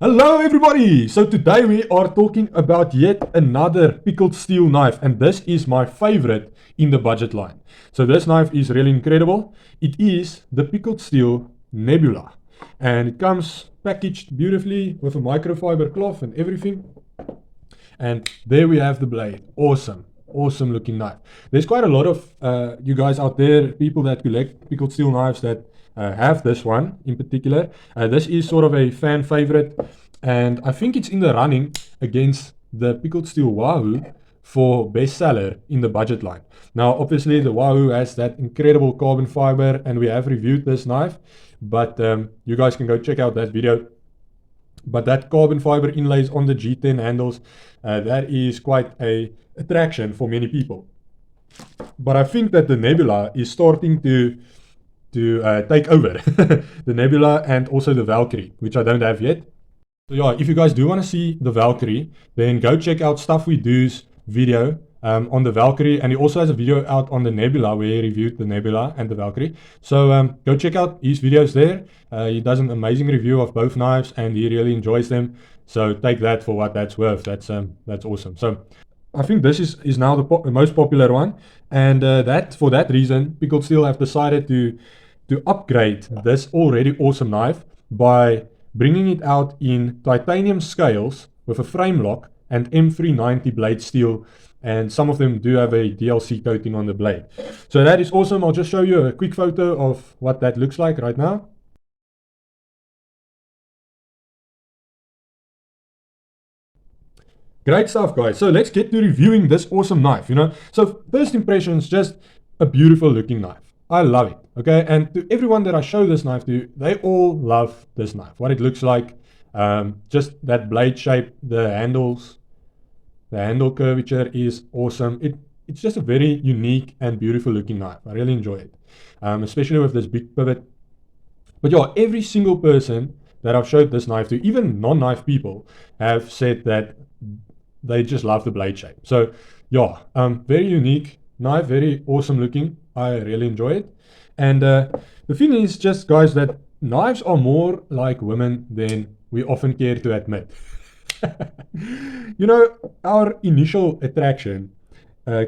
Hello everybody! So today we are talking about yet another pickled steel knife, and this is my favorite in the budget line. So this knife is really incredible. It is the Pickled Steel Nebula, and it comes packaged beautifully with a microfiber cloth and everything. And there we have the blade. Awesome looking knife. There's quite a lot of you guys out there, people that collect pickled steel knives, that have this one in particular. This is sort of a fan favorite, and I think it's in the running against the pickled steel Wahoo for bestseller in the budget line. Now, obviously, the Wahoo has that incredible carbon fiber, and we have reviewed this knife, but you guys can go check out that video. But that carbon fiber inlays on the G10 handles, that is quite a attraction for many people. But I think that the Nebula is starting to take over the Nebula and also the Valkyrie, which I don't have yet. So yeah, if you guys do want to see the Valkyrie, then go check out Stuff We Do's video on the Valkyrie, and he also has a video out on the Nebula where he reviewed the Nebula and the Valkyrie. So go check out his videos there. He does an amazing review of both knives, and he really enjoys them. So take that for what that's worth. That's awesome. So I think this is now the most popular one, and that for that reason, Pickled Steel have decided to upgrade this already awesome knife by bringing it out in titanium scales with a frame lock and M390 blade steel, and some of them do have a DLC coating on the blade. So that is awesome. I'll just show you a quick photo of what that looks like right now. Great stuff, guys. So let's get to reviewing this awesome knife, So first impressions, just a beautiful looking knife. I love it, okay? And to everyone that I show this knife to, they all love this knife, what it looks like, just that blade shape, the handles, the handle curvature is awesome. It's just a very unique and beautiful looking knife. I really enjoy it, especially with this big pivot. But yeah, every single person that I've showed this knife to, even non-knife people, have said that they just love the blade shape. So yeah, very unique knife, very awesome looking. I really enjoy it. And the thing is just, guys, that knives are more like women than we often care to admit. Our initial attraction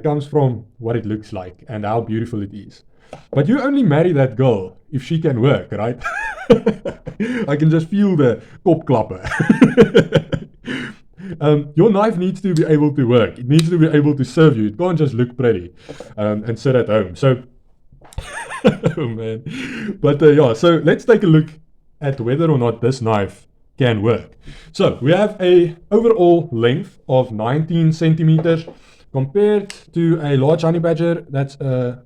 comes from what it looks like and how beautiful it is. But you only marry that girl if she can work, right? I can just feel the kopklapper. Your knife needs to be able to work. It needs to be able to serve you. It can't just look pretty and sit at home. So, oh man. But yeah, so let's take a look at whether or not this knife can work. So we have a overall length of 19 centimeters compared to a large honey badger that's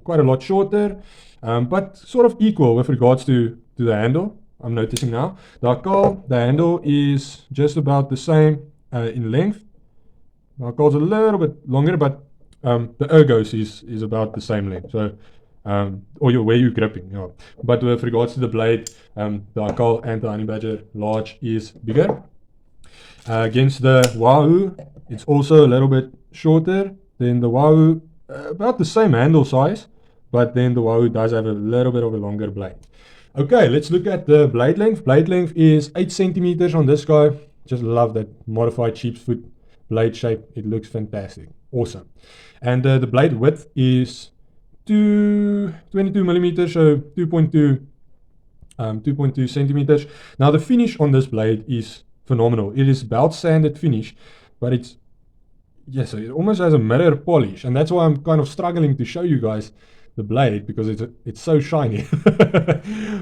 quite a lot shorter, but sort of equal with regards to the handle. I'm noticing now. The handle is just about the same in length. Now calls a little bit longer, but the ergos is about the same length. So or where you're gripping. Yeah. But with regards to the blade, the Akal and the honey badger large is bigger. Against the Wahoo, it's also a little bit shorter than the Wahoo, about the same handle size, but then the Wahoo does have a little bit of a longer blade. Okay, let's look at the blade length. Blade length is 8 centimeters on this guy. Just love that modified sheepsfoot blade shape. It looks fantastic. Awesome. And the blade width is 22 millimeters, so 2.2 centimeters. Now the finish on this blade is phenomenal. It is belt sanded finish, but it's, so it almost has a mirror polish, and that's why I'm kind of struggling to show you guys the blade, because it's so shiny.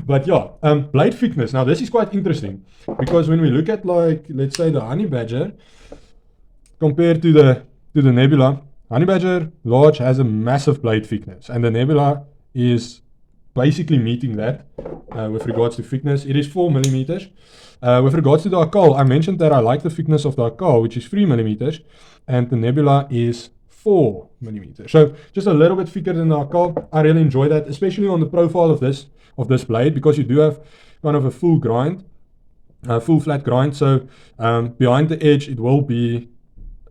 But yeah, blade thickness. Now this is quite interesting, because when we look at, like, let's say the honey badger compared to the Nebula, honey badger large has a massive blade thickness, and the Nebula is basically meeting that with regards to thickness. It is 4 millimeters. With regards to the Akal, I mentioned that I like the thickness of the Akal, which is 3 millimeters, and the Nebula is 4 millimeters. So just a little bit thicker than the Akal. I really enjoy that, especially on the profile of this blade, because you do have kind of a full grind, full flat grind. So behind the edge, it will be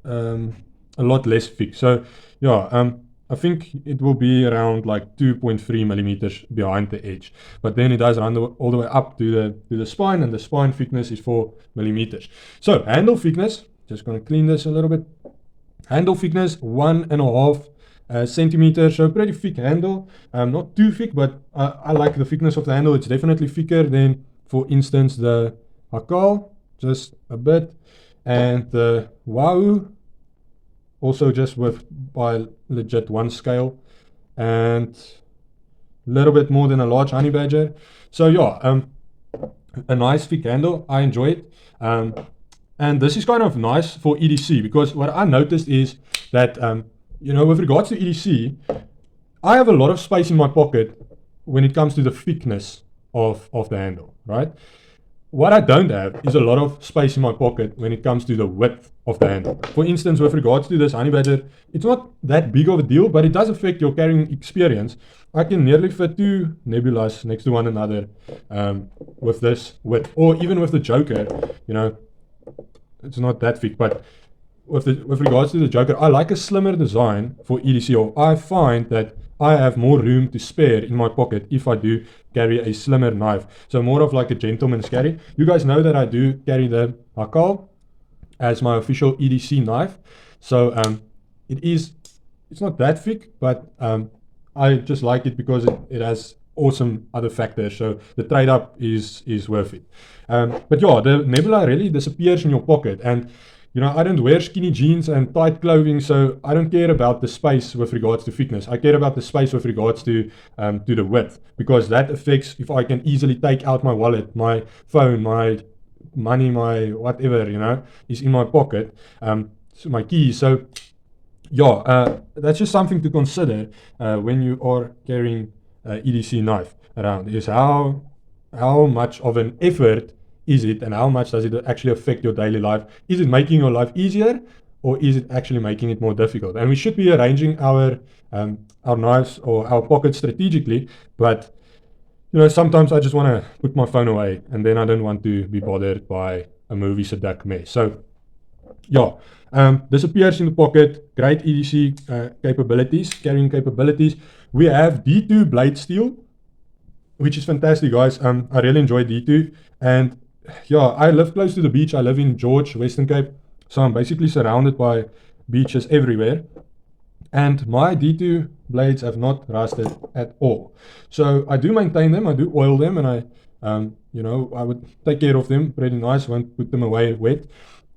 a lot less thick. So yeah, I think it will be around like 2.3 millimeters behind the edge, but then it does run all the way up to the spine, and the spine thickness is 4 millimeters. So handle thickness, just going to clean this a little bit. Handle thickness 1.5 centimeters, so pretty thick handle. Not too thick, but I like the thickness of the handle. It's definitely thicker than, for instance, the Hakal, just a bit, and the Wahoo, also just by legit 1 scale, and a little bit more than a large honey badger. So yeah, a nice thick handle. I enjoy it. And this is kind of nice for EDC, because what I noticed is that, you know, with regards to EDC, I have a lot of space in my pocket when it comes to the thickness of the handle, right? What I don't have is a lot of space in my pocket when it comes to the width of the handle. For instance, with regards to this honey badger, it's not that big of a deal, but it does affect your carrying experience. I can nearly fit 2 nebulas next to one another with this width, or even with the Joker, you know, it's not that thick. But with regards to the Joker, I like a slimmer design for EDC, or I find that I have more room to spare in my pocket if I do carry a slimmer knife. So more of like a gentleman's carry. You guys know that I do carry the Hakal as my official EDC knife. So it's not that thick, but I just like it because it has awesome other factors. So the trade up is worth it. But yeah, the Nebula really disappears in your pocket. And you know, I don't wear skinny jeans and tight clothing, so I don't care about the space with regards to thickness. I care about the space with regards to the width, because that affects if I can easily take out my wallet, my phone, my money, my whatever, you know, is in my pocket, so my keys. So yeah, that's just something to consider when you are carrying EDC knife around, is how much of an effort is it, and how much does it actually affect your daily life? Is it making your life easier, or is it actually making it more difficult? And we should be arranging our knives or our pockets strategically, but you know, sometimes I just want to put my phone away, and then I don't want to be bothered by a movie Sadak mess. So yeah, disappears in the pocket. Great EDC capabilities, carrying capabilities. We have D2 blade steel, which is fantastic, guys. I really enjoy D2, and yeah, I live close to the beach. I live in George, Western Cape, so I'm basically surrounded by beaches everywhere. And my D2 blades have not rusted at all. So I do maintain them, I do oil them, and I, you know, I would take care of them pretty nice, won't put them away wet.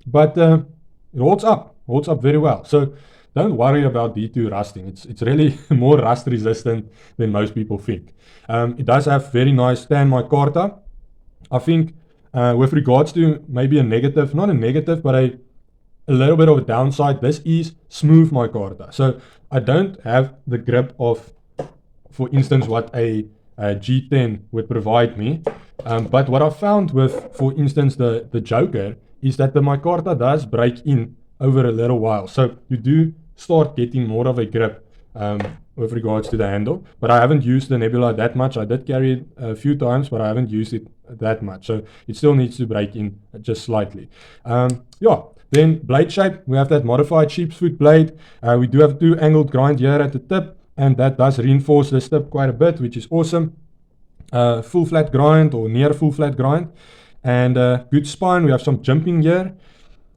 But it holds up very well. So don't worry about D2 rusting. It's really more rust resistant than most people think. It does have very nice Tan Micarta. I think with regards to maybe a negative, not a negative, but a little bit of a downside, this is smooth micarta. So I don't have the grip of, for instance, what a G10 would provide me. But what I found with, for instance, the Joker, is that the micarta does break in over a little while. So you do start getting more of a grip with regards to the handle. But I haven't used the Nebula that much. I did carry it a few times, but I haven't used it that much. So it still needs to break in just slightly. Yeah. Then blade shape, we have that modified sheepsfoot blade. We do have 2 angled grind here at the tip, and that does reinforce this tip quite a bit, which is awesome. Full flat grind or near full flat grind, and good spine. We have some jimping here.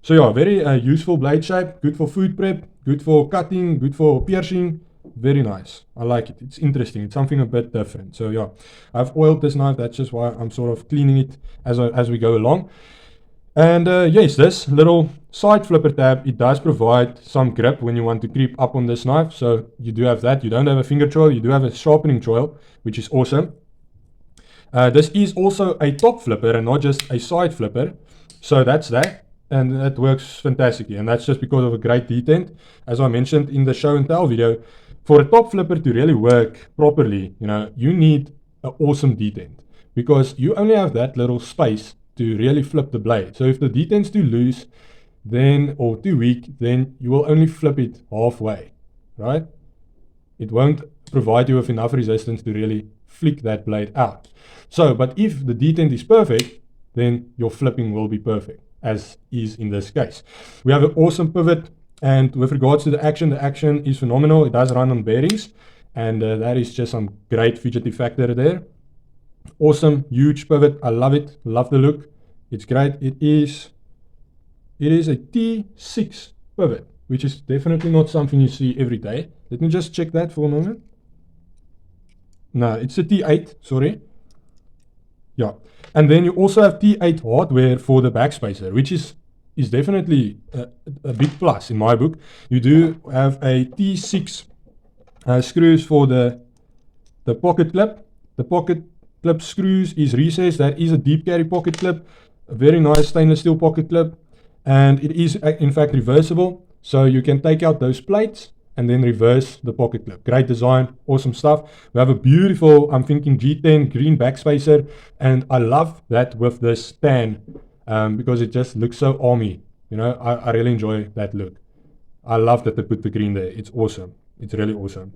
So yeah, very useful blade shape, good for food prep, good for cutting, good for piercing. Very nice. I like it. It's interesting. It's something a bit different. So yeah, I've oiled this knife. That's just why I'm sort of cleaning it as we go along. And yes, this little side flipper tab, it does provide some grip when you want to creep up on this knife. So you do have that. You don't have a finger choil. You do have a sharpening choil, which is awesome. This is also a top flipper and not just a side flipper. So that's that. And that works fantastically. And that's just because of a great detent. As I mentioned in the show and tell video, for a top flipper to really work properly, you know, you need an awesome detent, because you only have that little space to really flip the blade. So if the detent's too loose, then, or too weak, then you will only flip it halfway, right? It won't provide you with enough resistance to really flick that blade out. So, but if the detent is perfect, then your flipping will be perfect, as is in this case. We have an awesome pivot And with regards to the action is phenomenal. It does run on bearings, and that is just some great fidgety factor there. Awesome, huge pivot. I love it. Love the look. It's great. It is a T6 pivot, which is definitely not something you see every day. Let me just check that for a moment. No, it's a T8, sorry. Yeah. And then you also have T8 hardware for the backspacer, which is definitely a big plus in my book. You do have a T6 screws for the pocket clip. The pocket clip screws is recessed. That is a deep carry pocket clip, a very nice stainless steel pocket clip, and it is in fact reversible, so you can take out those plates and then reverse the pocket clip. Great design, awesome stuff. We have a beautiful, I'm thinking G10 green backspacer, and I love that with this tan because it just looks so army. You know, I really enjoy that look. I love that they put the green there. It's awesome. It's really awesome.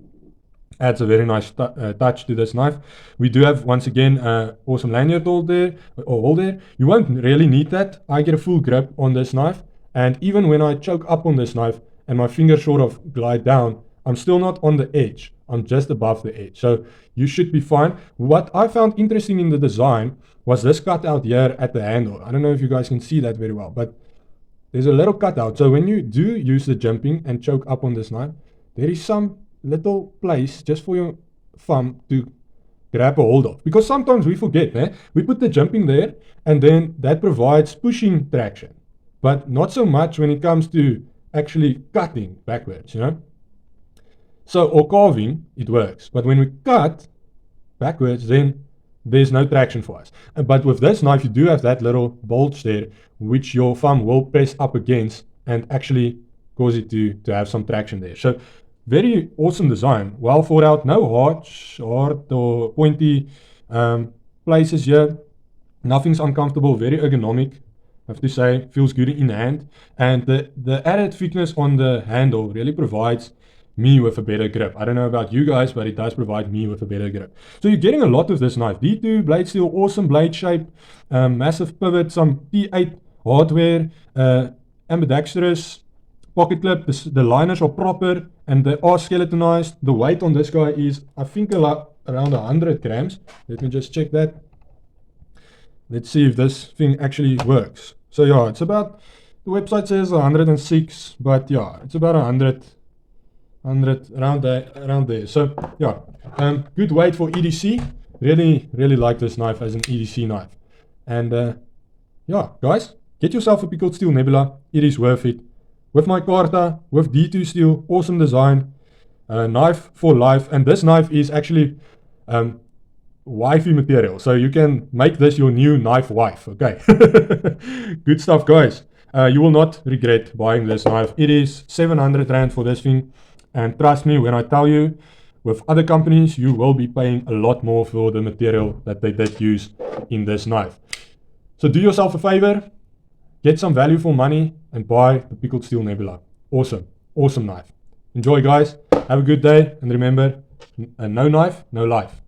Adds a very nice touch to this knife. We do have, once again, awesome lanyard hold there. You won't really need that. I get a full grip on this knife, and even when I choke up on this knife and my fingers sort of glide down, I'm still not on the edge. I'm just above the edge. So you should be fine. What I found interesting in the design was this cutout here at the handle. I don't know if you guys can see that very well, but there's a little cutout. So when you do use the jumping and choke up on this knife, there is some little place just for your thumb to grab a hold of. Because sometimes we forget, we put the jumping there, and then that provides pushing traction. But not so much when it comes to actually cutting backwards, you know. So, or carving, it works. But when we cut backwards, then there's no traction for us. But with this knife, you do have that little bulge there, which your thumb will press up against and actually cause it to have some traction there. So, very awesome design, well thought out, no hard or pointy places here. Nothing's uncomfortable, very ergonomic, I have to say, feels good in hand. And the added thickness on the handle really provides me with a better grip. I don't know about you guys, but it does provide me with a better grip. So you're getting a lot with this knife. D2 blade steel, awesome blade shape, massive pivot, some T8 hardware, ambidextrous pocket clip. The liners are proper and they are skeletonized. The weight on this guy is, I think, around 100 grams. Let me just check that. Let's see if this thing actually works. So yeah, it's about, the website says 106, but yeah, it's about 100 around there. So yeah, good weight for EDC. Really like this knife as an EDC knife. And yeah, guys, get yourself a Pickled Steel Nebula. It is worth it. With Micarta, with D2 steel, awesome design, knife for life. And this knife is actually wifey material, so you can make this your new knife wife. Okay. Good stuff, guys. You will not regret buying this knife. It is 700 Rand for this thing, and trust me when I tell you, with other companies you will be paying a lot more for the material that they did use in this knife. So do yourself a favor, get some value for money and buy the Pickled Steel Nebula. Awesome knife. Enjoy, guys. Have a good day, and remember, no knife, no life.